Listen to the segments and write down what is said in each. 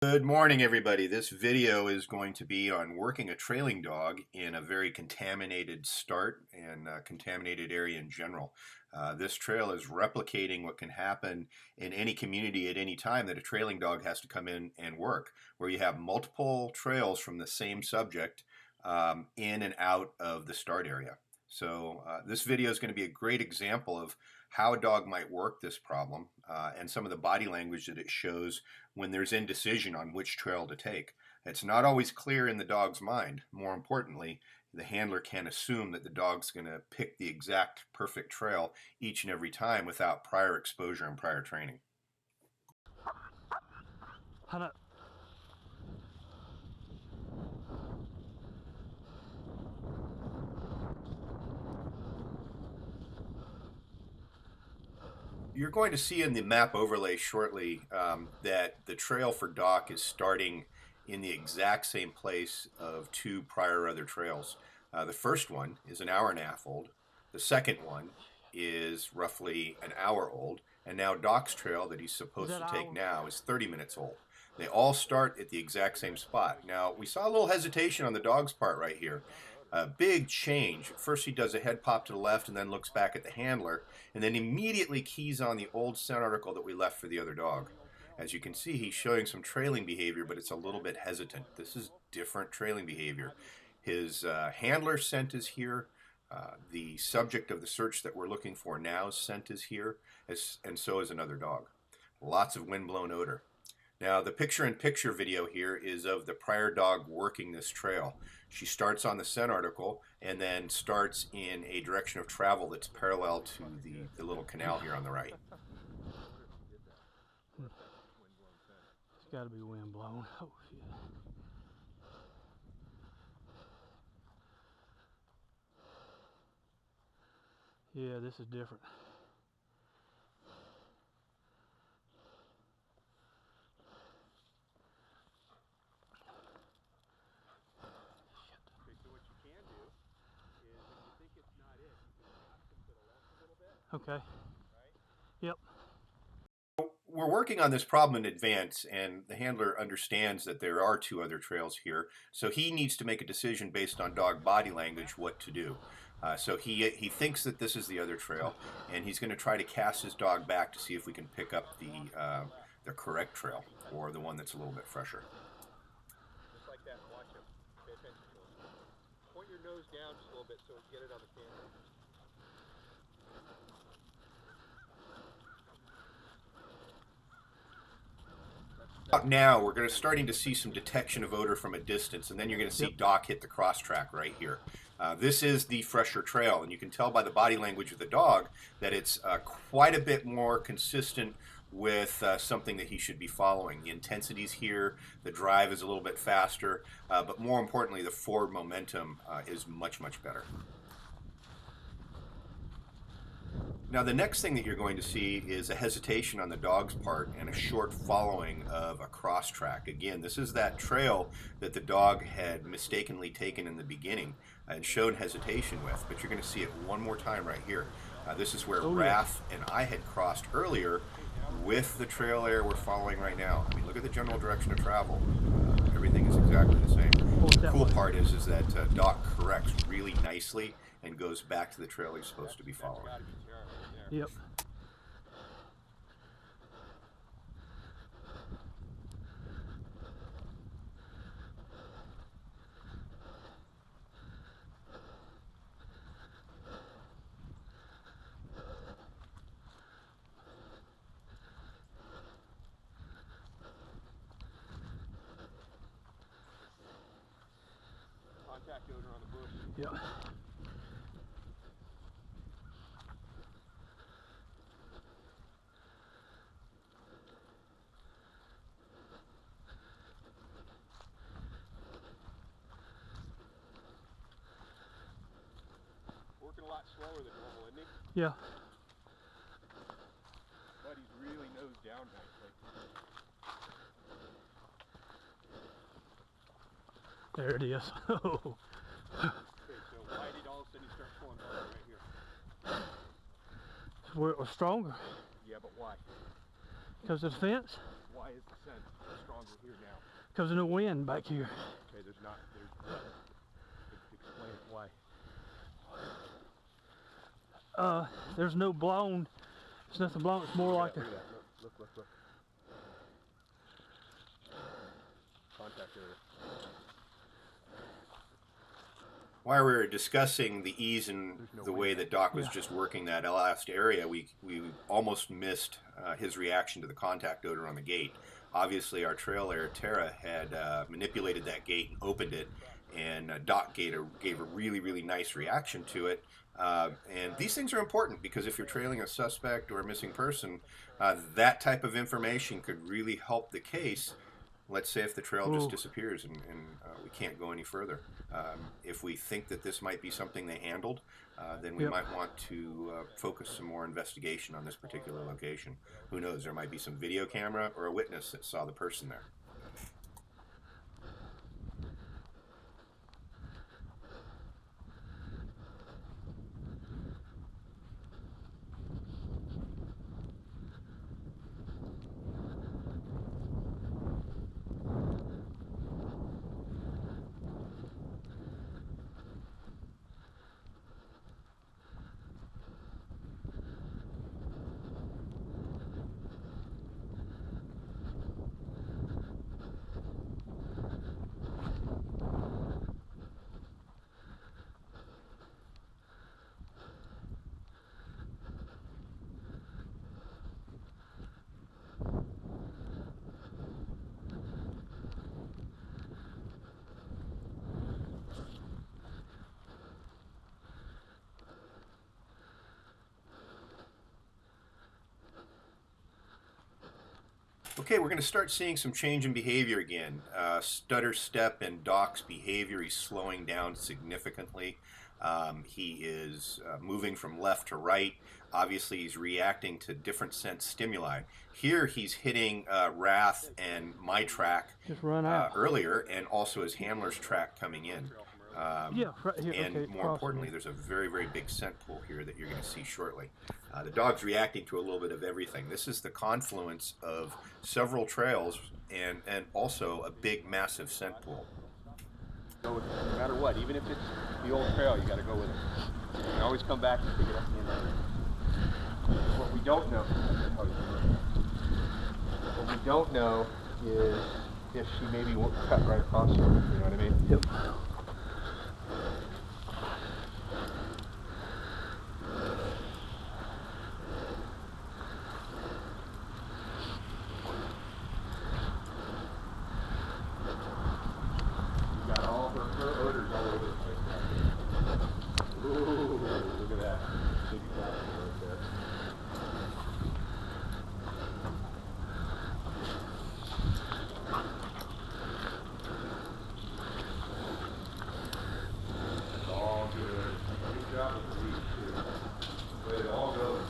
Good morning, everybody. This video is going to be on working a trailing dog in a very contaminated start and contaminated area in general. This trail is replicating what can happen in any community at any time that a trailing dog has to come in and work, where you have multiple trails from the same subject in and out of the start area. So this video is going to be a great example of how a dog might work this problem and some of the body language that it shows when there's indecision on which trail to take. It's not always clear in the dog's mind. More importantly, the handler can't assume that the dog's going to pick the exact perfect trail each and every time without prior exposure and prior training. Hana. You're going to see in the map overlay shortly that the trail for Doc is starting in the exact same place of two prior other trails. The first one is an hour and a half old. The second one is roughly an hour old. And now Doc's trail that he's supposed to take now is 30 minutes old. They all start at the exact same spot. Now, we saw a little hesitation on the dog's part right here. A big change. First he does a head pop to the left and then looks back at the handler and then immediately keys on the old scent article that we left for the other dog. As you can see, he's showing some trailing behavior, but it's a little bit hesitant. This is different trailing behavior. His handler scent is here. The subject of the search that we're looking for now scent is here, and so is another dog. Lots of windblown odor. Now, the picture-in-picture video here is of the prior dog working this trail. She starts on the scent article and then starts in a direction of travel that's parallel to the little canal here on the right. It's got to be wind blown. Oh, shit. Yeah, this is different. Okay. Yep. We're working on this problem in advance, and the handler understands that there are two other trails here, so he needs to make a decision based on dog body language what to do. So he thinks that this is the other trail, and he's going to try to cast his dog back to see if we can pick up the correct trail, or the one that's a little bit fresher. Just like that, watch him. Pay attention to him. Point your nose down just a little bit so we get it on the camera. Now we're starting to see some detection of odor from a distance, and then you're going to see Doc hit the cross track right here. This is the fresher trail, and you can tell by the body language of the dog that it's quite a bit more consistent with something that he should be following. The intensity's here, the drive is a little bit faster, but more importantly, the forward momentum is much, much better. Now, the next thing that you're going to see is a hesitation on the dog's part and a short following of a cross track. Again, this is that trail that the dog had mistakenly taken in the beginning and showed hesitation with, but you're going to see it one more time right here. This is where Raph and I had crossed earlier with the trail area we're following right now. I mean, look at the general direction of travel. Everything is exactly the same. The cool part is that Doc corrects really nicely and goes back to the trail he's supposed to be following. Yep. Contact odor on the bush. Yep. Working a lot slower than normal, isn't he? Yeah. But he's really nosed down nicely. There it is. Oh. Okay, so why did all of a sudden he start pulling harder right here? Where it was stronger. Yeah, but why? Because of the fence. Why why is the scent stronger here now? Because of the wind back here. Okay, there's what? Explain it, why? There's no blown. There's nothing blown. It's more like Look at that. Look. Contact area. While we were discussing the ease and the way that Doc was Yeah. just working that last area, we almost missed his reaction to the contact odor on the gate. Obviously, our trail layer, Tara, had manipulated that gate and opened it, and Doc gave a really, really nice reaction to it. And these things are important because if you're trailing a suspect or a missing person, that type of information could really help the case. Let's say if the trail just disappears and we can't go any further. If we think that this might be something they handled, then we might want to focus some more investigation on this particular location. Who knows, there might be some video camera or a witness that saw the person there. Okay, we're going to start seeing some change in behavior again. Stutter step and Doc's behavior, he's slowing down significantly. He is moving from left to right. Obviously, he's reacting to different sense stimuli. Here, he's hitting Wrath and my track earlier, and also his handler's track coming in. Right here. And Okay, more importantly, there's a very, very big scent pool here that you're going to see shortly. The dog's reacting to a little bit of everything. This is the confluence of several trails and also a big, massive scent pool. No matter what, even if it's the old trail, you got to go with it. You can always come back and pick it up at the end of it. What we don't know, is if she maybe won't cut right across her. You know what I mean? Yep. Got all her odors all over the place. Ooh, look at that. Big flat right there. It's all good. Good job with the weed too. The way it all goes.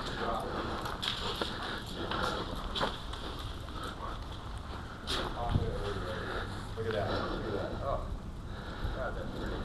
Good job. Look at that. Look at that. Oh. God, that's pretty.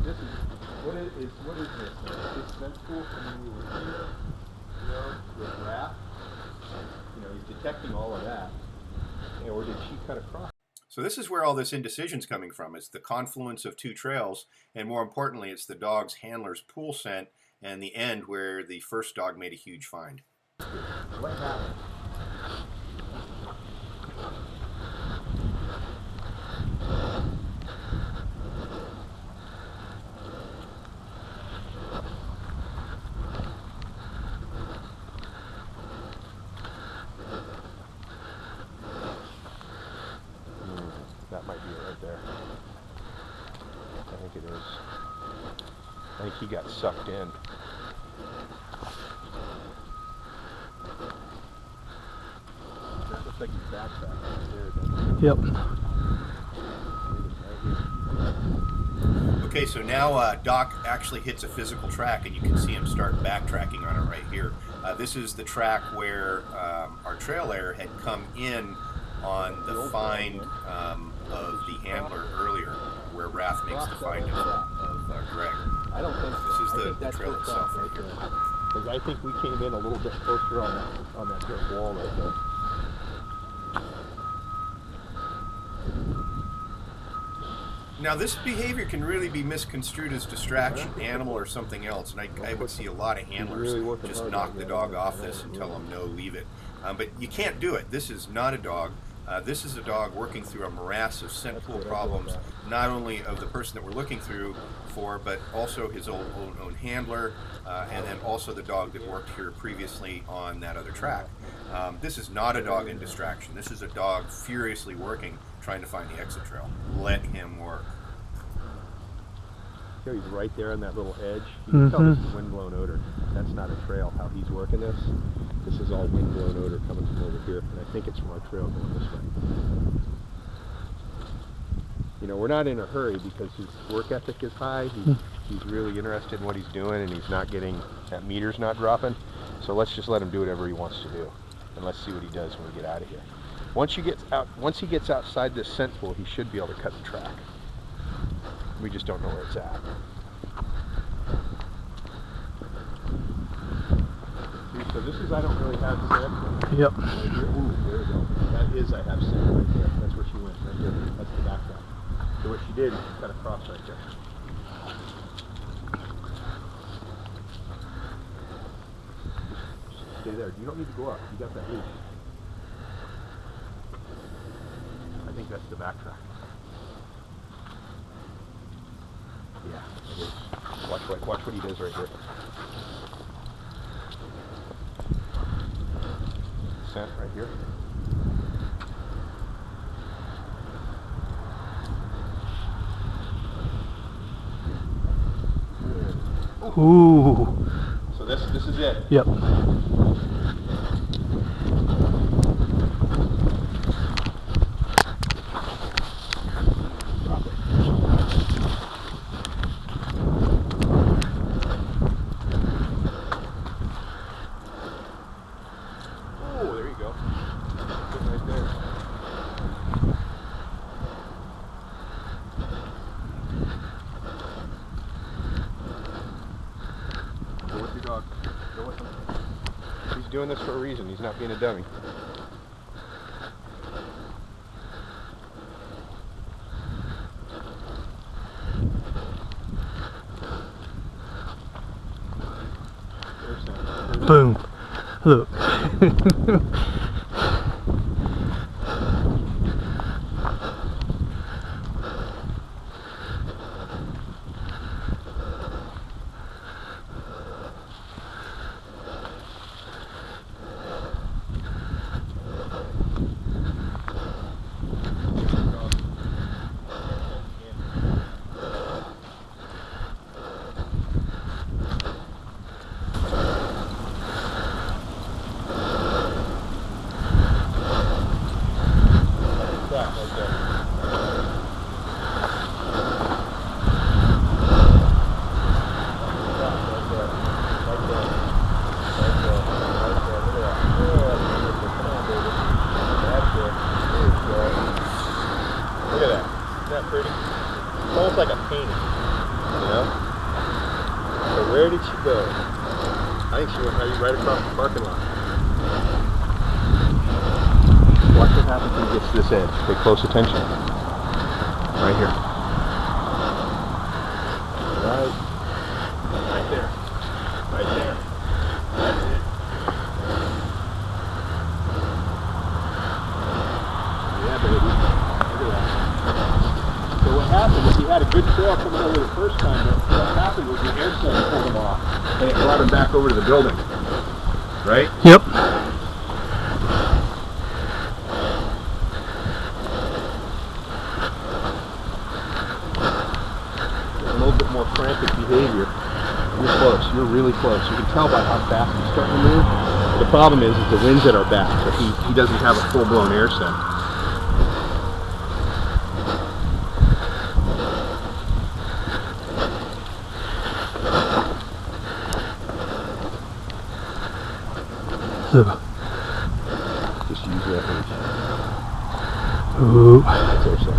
This is what is this? This scent pool from you know, with Wrath. You know, he's detecting all of that. Or did she cut across? So this is where all this indecision's coming from. It's the confluence of two trails, and more importantly, it's the dog's handler's pool scent and the end where the first dog made a huge find. What happened? That might be it right there. I think it is. I think he got sucked in. That looks like he's backtracked right there, doesn't it? Yep. Okay, so now Doc actually hits a physical track, and you can see him start backtracking on it right here. This is the track where our trail layer had come in on the find of the handler earlier, where Wrath makes the find of Greg. I don't think so. This is I the think that's trail her itself track right right here. there. Because I think we came in a little bit closer on that dirt wall right there. Now, this behavior can really be misconstrued as distraction, animal, or something else. And I would see a lot of handlers just knock the dog off this and tell them, no, leave it. But you can't do it. This is not a dog. This is a dog working through a morass of scent pool problems, not only of the person that we're looking through for, but also his own handler, and then also the dog that worked here previously on that other track. This is not a dog in distraction. This is a dog furiously working, trying to find the exit trail. Let him work. He's right there on that little edge. You can tell this is windblown odor. That's not a trail, how he's working this. This is all windblown odor coming from over here, and I think it's from our trail going this way. You know, we're not in a hurry because his work ethic is high. He's really interested in what he's doing, and he's not getting, that meter's not dropping. So let's just let him do whatever he wants to do, and let's see what he does when we get out of here. Once he gets outside this scent pool, he should be able to cut the track. We just don't know where it's at. See, so this is, I don't really have scent. Yep. Right here. Ooh, there we go. That is, I have scent right there. That's where she went, right there. That's the back track. So what she did is she cut across right there. Just stay there. You don't need to go up. You got that leash. I think that's the back track. Yeah, it is. Watch what he does right here. Scent right here. Ooh. So this is it. Yep. Oh, there you go. Good right there. Go with your dog. Go with him. He's doing this for a reason. He's not being a dummy. There's Sam. Boom. Look. It's almost like a painting, you know? So where did she go? I think she went right across the parking lot. Watch what happens when he gets to this edge. Pay close attention. Right here. Right there. Right there. That's it. Yeah, baby. Look at that. So what happened is he had a good trail coming over the first time, but what happened was the air center pulled him off, and it brought him back over to the building. Right? Yep. A little bit more frantic behavior. You're close. You're really close. You can tell by how fast he's starting to move. The problem is the wind's at our back, so he doesn't have a full-blown air scent. Just use that leash. Ooh. That's our scent.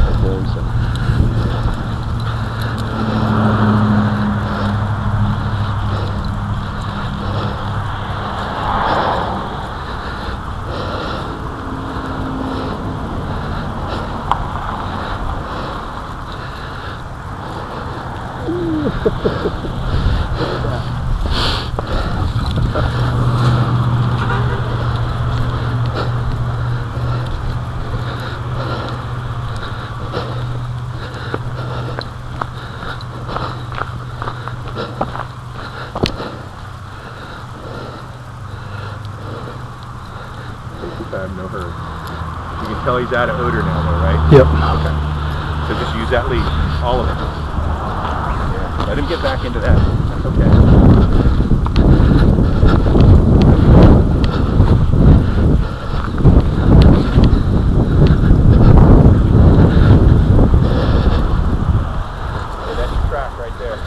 That's our own scent. I have no hurry. You can tell he's out of odor now though, right? Yep. Okay. So just use that leash, all of it. Yeah. Let him get back into that. That's okay. Okay, that's your track right there.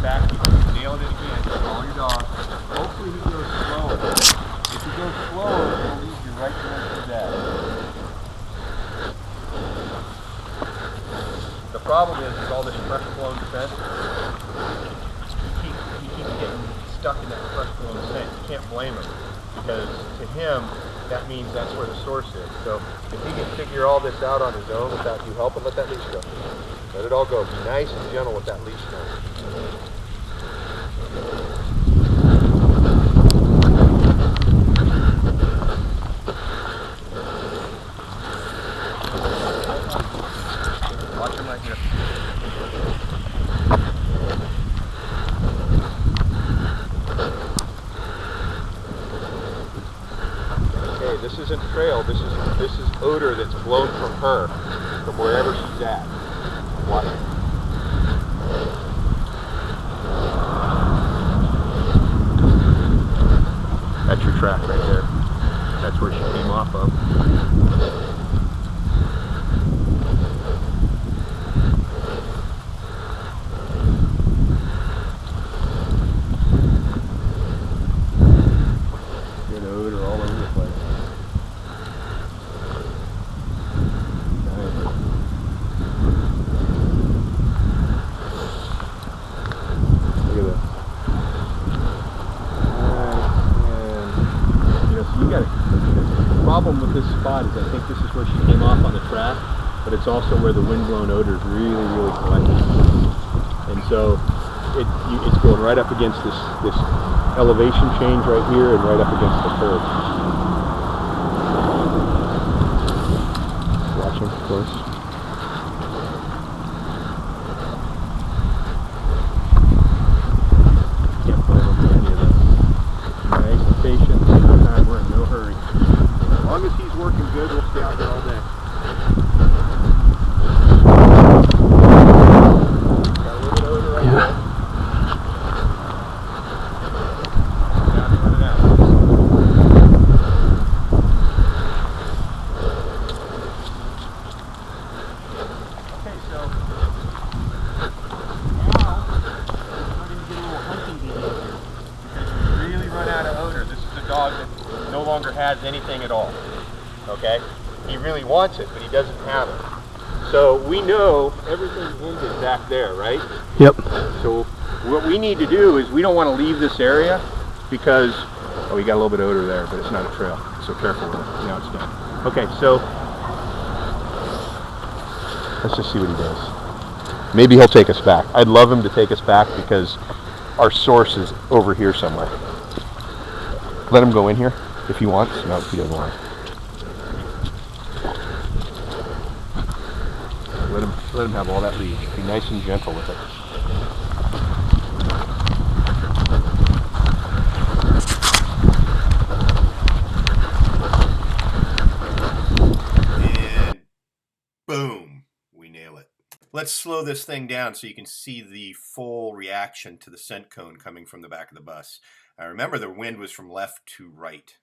Back, you nailed it again. Follow your dog. Hopefully he goes slower. If he goes slower, he'll lead you right towards his dad. The problem is all this fresh flown scent. He keeps getting stuck in that fresh flown scent. You can't blame him because to him that means that's where the source is. So if he can figure all this out on his own without you helping, let that leash go. Let it all go. Be nice and gentle with that leash now. Watch him right here. Okay, this isn't trail. This is odor that's blown from her, from wherever she's at. Watch it. That's your track right there. That's where she came off of. Good odor all over the place. Nice. Look at this. So you got the problem with this spot is I think this is where she came off on the track, but it's also where the windblown odor is really collected. And so it's going right up against this elevation change right here and right up against the curb. Watch him, of course. Can't blame him for any of this. Nice and patient. Same time, we're in no hurry. As long as he's working good, we'll stay out here all day. Got a little bit of odor right there. That no longer has anything at all. Okay? He really wants it, but he doesn't have it. So we know everything ended back there, right? Yep. So what we need to do is we don't want to leave this area because, oh, we got a little bit of odor there, but it's not a trail. So careful with it. Now it's done. Okay, so let's just see what he does. Maybe he'll take us back. I'd love him to take us back because our source is over here somewhere. Let him go in here if he wants. No, he doesn't want. Let him have all that lead. Be nice and gentle with it. And boom, we nail it. Let's slow this thing down so you can see the full reaction to the scent cone coming from the back of the bus. Remember, the wind was from left to right.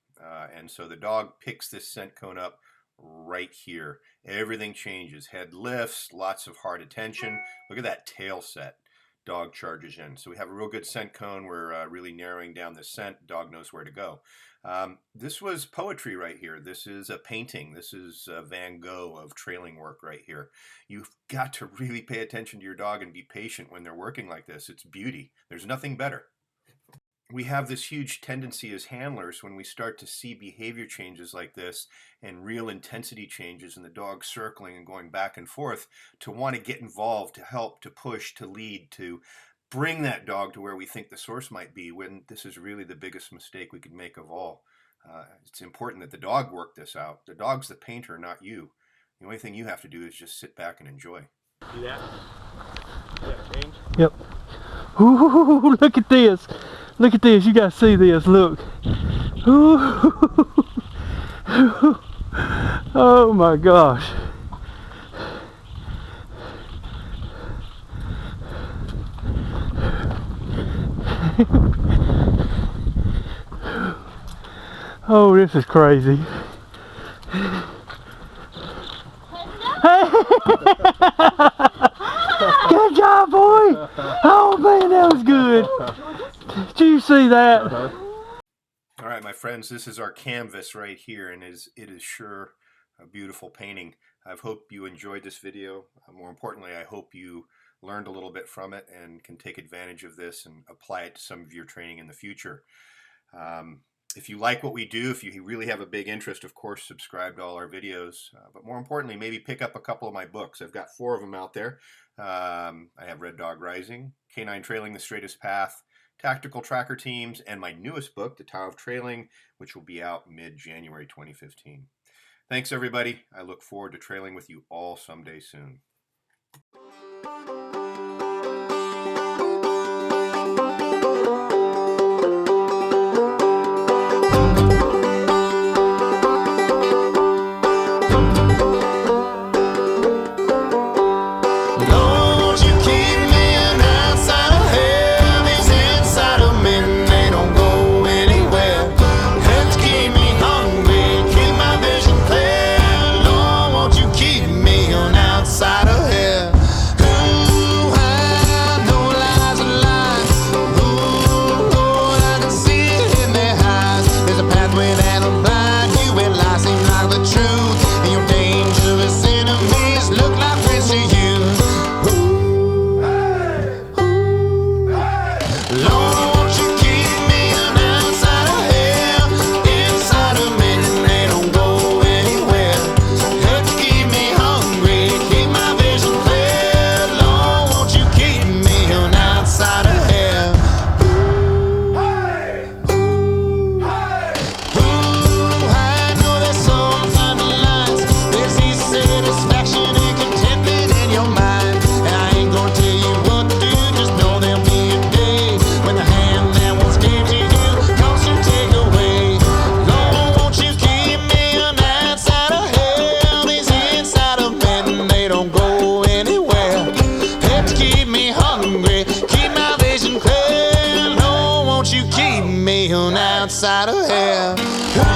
And so the dog picks this scent cone up right here. Everything changes. Head lifts, lots of hard attention. Look at that tail set. Dog charges in. So we have a real good scent cone. We're really narrowing down the scent. Dog knows where to go. This was poetry right here. This is a painting. This is Van Gogh of trailing work right here. You've got to really pay attention to your dog and be patient when they're working like this. It's beauty. There's nothing better. we have this huge tendency as handlers when we start to see behavior changes like this and real intensity changes and the dog circling and going back and forth to want to get involved, to help, to push, to lead, to bring that dog to where we think the source might be, when this is really the biggest mistake we could make of all. It's important that the dog work this out. The dog's the painter, not you. The only thing you have to do is just sit back and enjoy. See that? See that change? Yep. Ooh, look at this. Look at this. You guys see this. Look. Ooh. Oh my gosh. Oh, this is crazy. Good job, boy! Oh man, that was good. Did you see that? All right, my friends, this is our canvas right here, and it is sure a beautiful painting. I hope you enjoyed this video. More importantly, I hope you learned a little bit from it and can take advantage of this and apply it to some of your training in the future. If you like what we do, if you really have a big interest, of course, subscribe to all our videos. But more importantly, maybe pick up a couple of my books. I've got 4 of them out there. I have Red Dog Rising, Canine Trailing the Straightest Path, Tactical Tracker Teams, and my newest book, The Tao of Trailing, which will be out mid-January 2015. Thanks, everybody. I look forward to trailing with you all someday soon. Outside of hell.